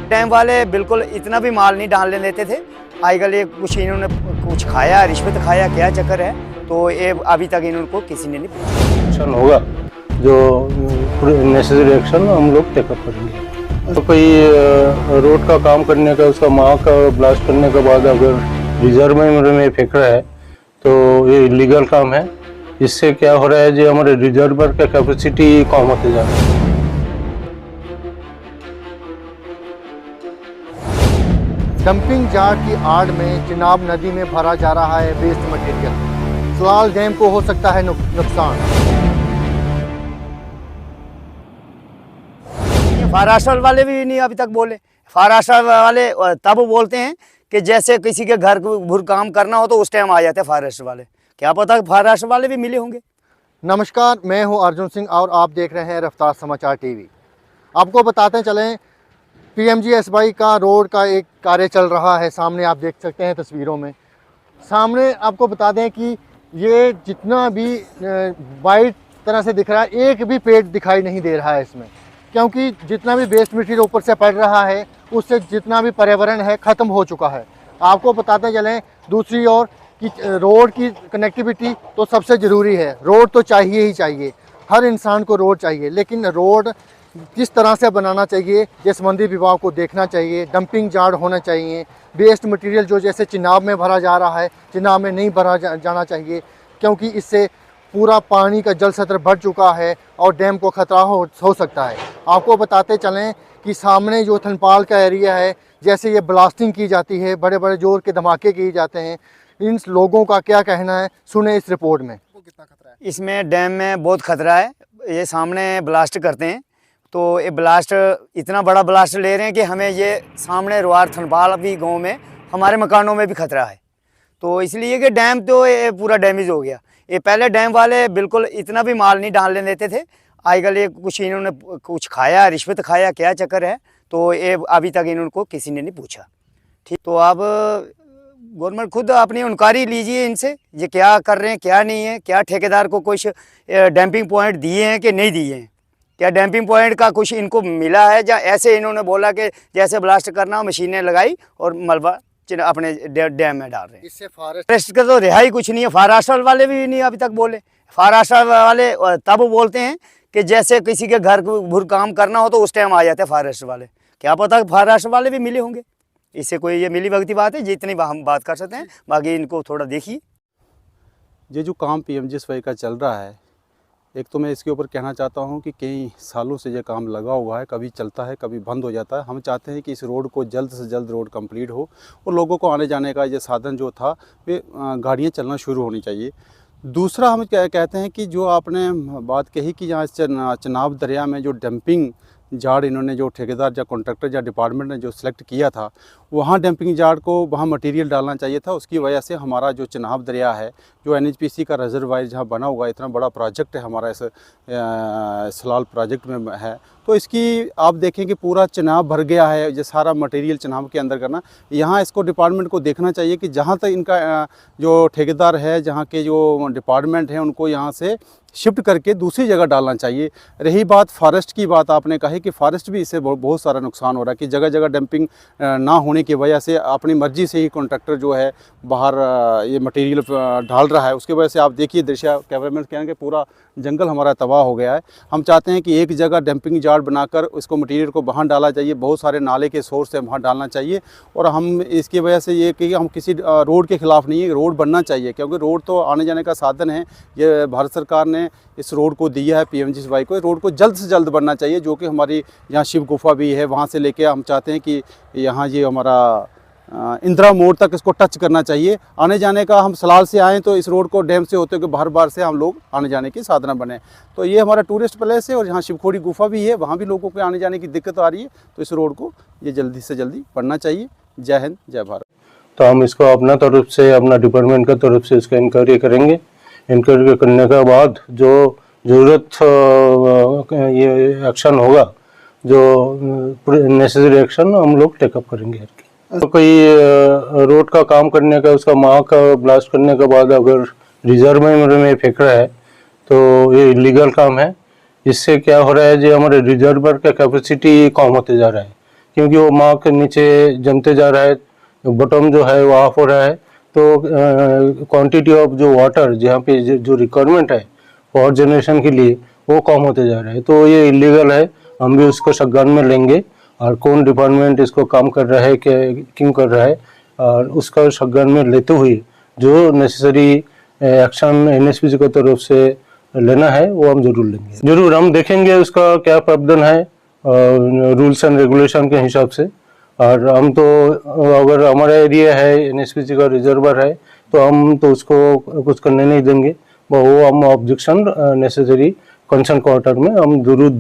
Dam वाले बिल्कुल इतना भी माल नहीं डालने देते थे। आजकल ये कुछ इन्होंने कुछ खाया, रिश्वत खाया, क्या चक्कर है, तो ये अभी तक इनको किसी ने नहीं पूछा। एक्शन होगा जो नेसेसरी एक्शन हम लोग टेकअप करेंगे। तो कोई रोड का काम करने का, उसका माह का ब्लास्ट करने के बाद अगर रिजर्व में फेंक रहा है तो ये इलीगल काम है। इससे क्या हो रहा है, जो हमारे रिजर्वर का कैपेसिटी कम होते जा रहा है। डंपिंग यार्ड की आड़ में चिनाब नदी में भरा जा रहा है वेस्ट मटेरियल। सलाल डैम को हो सकता है नुकसान। महाराष्ट्र वाले भी नहीं अभी तक बोले। महाराष्ट्र वाले तब बोलते हैं कि जैसे किसी के घर भूर काम करना हो तो उस टाइम आ जाते हैं महाराष्ट्र वाले। क्या पता महाराष्ट्र वाले भी मिले होंगे। नमस्कार, मैं हूं अर्जुन सिंह और आप देख रहे हैं रफ्तार समाचार टीवी। आपको बताते चलें, PMGSY का रोड का एक कार्य चल रहा है। सामने आप देख सकते हैं तस्वीरों में। सामने आपको बता दें कि ये जितना भी वाइट तरह से दिख रहा है, एक भी पेड़ दिखाई नहीं दे रहा है इसमें, क्योंकि जितना भी वेस्ट मटेरियल ऊपर से पड़ रहा है उससे जितना भी पर्यावरण है ख़त्म हो चुका है। आपको बताते चलें दूसरी ओर कि रोड की कनेक्टिविटी तो सबसे ज़रूरी है। रोड तो चाहिए ही चाहिए, हर इंसान को रोड चाहिए, लेकिन रोड किस तरह से बनाना चाहिए ये संबंधित विभाग को देखना चाहिए। डंपिंग यार्ड होना चाहिए। वेस्ट मटेरियल जो जैसे चिनाब में भरा जा रहा है, चिनाब में नहीं भरा जाना चाहिए, क्योंकि इससे पूरा पानी का जल स्तर बढ़ चुका है और डैम को खतरा हो सकता है। आपको बताते चलें कि सामने जो थनपाल का एरिया है, जैसे ये ब्लास्टिंग की जाती है, बड़े बड़े जोर के धमाके किए जाते हैं, इन लोगों का क्या कहना है, सुने इस रिपोर्ट में। कितना खतरा है इसमें? डैम में बहुत खतरा है। ये सामने ब्लास्ट करते हैं तो ये ब्लास्ट इतना बड़ा ब्लास्ट ले रहे हैं कि हमें ये सामने रुआर थनपाल भी गाँव में हमारे मकानों में भी खतरा है। तो इसलिए कि डैम तो ये पूरा डैमेज हो गया। ये पहले डैम वाले बिल्कुल इतना भी माल नहीं डालने देते थे। आजकल ये कुछ इन्होंने कुछ खाया, रिश्वत खाया, क्या चक्कर है, तो ये अभी तक इनको किसी ने नहीं पूछा। ठीक, तो अब गवर्नमेंट खुद अपनी इंक्वायरी लीजिए इनसे, ये क्या कर रहे हैं, क्या नहीं है, क्या ठेकेदार को कुछ डंपिंग पॉइंट दिए हैं कि नहीं दिए हैं, क्या डंपिंग पॉइंट का कुछ इनको मिला है, या ऐसे इन्होंने बोला कि जैसे ब्लास्ट करना मशीनें लगाई और मलबा अपने डैम में डाल रहे हैं। इससे फॉरेस्ट का तो रिहाई कुछ नहीं है। महाराष्ट्र वाले भी नहीं अभी तक बोले। महाराष्ट्र वाले तब बोलते हैं कि जैसे किसी के घर भूर काम करना हो तो उस टाइम आ जाते हैं महाराष्ट्र वाले। क्या पता महाराष्ट्र वाले भी मिले होंगे। इससे कोई ये मिली भगती बात है जितनी हम बात कर सकते हैं, बाकी इनको थोड़ा देखिए। ये जो काम PMGSY का चल रहा है, एक तो मैं इसके ऊपर कहना चाहता हूँ कि कई सालों से ये काम लगा हुआ है, कभी चलता है कभी बंद हो जाता है। हम चाहते हैं कि इस रोड को जल्द से जल्द रोड कंप्लीट हो और लोगों को आने जाने का ये साधन जो था वे गाड़ियाँ चलना शुरू होनी चाहिए। दूसरा हम कहते हैं कि जो आपने बात कही कि यहाँ चिनाब दरिया में जो डंपिंग यार्ड इन्होंने जो ठेकेदार या कॉन्ट्रैक्टर या डिपार्टमेंट ने जो सिलेक्ट किया था, वहाँ डंपिंग यार्ड को वहाँ मटेरियल डालना चाहिए था। उसकी वजह से हमारा जो चिनाब दरिया है, जो NHPC का रिजर्वायर जहाँ बना हुआ, इतना बड़ा प्रोजेक्ट है हमारा इस सलाल प्रोजेक्ट में है, तो इसकी आप देखें कि पूरा चिनाब भर गया है। ये सारा मटेरियल चिनाब के अंदर करना, यहाँ इसको डिपार्टमेंट को देखना चाहिए कि जहाँ तक इनका जो ठेकेदार है, जहाँ के जो डिपार्टमेंट हैं, उनको यहाँ से शिफ्ट करके दूसरी जगह डालना चाहिए। रही बात फॉरेस्ट की, बात आपने कही कि फॉरेस्ट भी इससे बहुत सारा नुकसान हो रहा है कि जगह जगह डंपिंग ना होने की वजह से अपनी मर्जी से ही कॉन्ट्रैक्टर जो है बाहर ये मटेरियल डाल रहा है। उसकी वजह से आप देखिए दृश्य, कैमरामैन कहेंगे पूरा जंगल हमारा तबाह हो गया है। हम चाहते हैं कि एक जगह डंपिंग यार्ड बनाकर उसको मटेरियल को वहाँ डाला चाहिए। बहुत सारे नाले के सोर्स है, वहाँ डालना चाहिए। और हम इसकी वजह से ये कि हम किसी रोड के ख़िलाफ़ नहीं है, रोड बनना चाहिए, क्योंकि रोड तो आने जाने का साधन है। ये भारत सरकार ने इस रोड को दिया है PMGSY को। रोड को जल्द से जल्द बनना चाहिए, जो कि हमारी यहाँ शिव गुफा भी है, वहाँ से लेके हम चाहते हैं कि यहाँ ये हमारा इंदिरा मोड़ तक इसको टच करना चाहिए। आने जाने का, हम सलाल से आएँ तो इस रोड को डैम से होते हुए बाहर से हम लोग आने जाने की साधना बने। तो ये हमारा टूरिस्ट प्लेस है और यहाँ शिवखोड़ी गुफा भी है, वहाँ भी लोगों को आने जाने की दिक्कत आ रही है। तो इस रोड को ये जल्दी से जल्दी बनना चाहिए। जय हिंद, जय भारत। तो हम इसको अपना तरफ से, अपना डिपार्टमेंट का तरफ से इसका इंक्वायरी करेंगे। इंक्वायरी करने के बाद जो ज़रूरत ये एक्शन होगा, जो नेसेसरी एक्शन हम लोग टेकअप करेंगे। तो कोई रोड का काम करने का, उसका माह का ब्लास्ट करने के बाद अगर रिजर्व में फेंक रहा है तो ये इलीगल काम है। इससे क्या हो रहा है, जो हमारे रिजर्वर का कैपेसिटी कम होते जा रहा है, क्योंकि वो माँ के नीचे जमते जा रहा है, बॉटम जो है वो ऑफ हो रहा है, तो क्वांटिटी ऑफ जो वाटर जहाँ पे जो रिक्वायरमेंट है पावर जनरेशन के लिए वो कम होते जा रहा है। तो ये इलीगल है, हम भी उसको संज्ञान में लेंगे और कौन डिपार्टमेंट इसको काम कर रहा है, क्यों कर रहा है, और उसका संज्ञान में लेते हुए जो नेसेसरी एक्शन एनएचपीसी की तरफ से लेना है वो हम जरूर लेंगे। जरूर हम देखेंगे उसका क्या प्रावधान है रूल्स एंड रेगुलेशन के हिसाब से। और हम तो अगर हमारा एरिया है एनएचपीसी का रिजर्वर है तो हम तो उसको कुछ करने नहीं देंगे, वो हम ऑब्जेक्शन नेसेसरी कंसर्न क्वार्टर में हम जरूर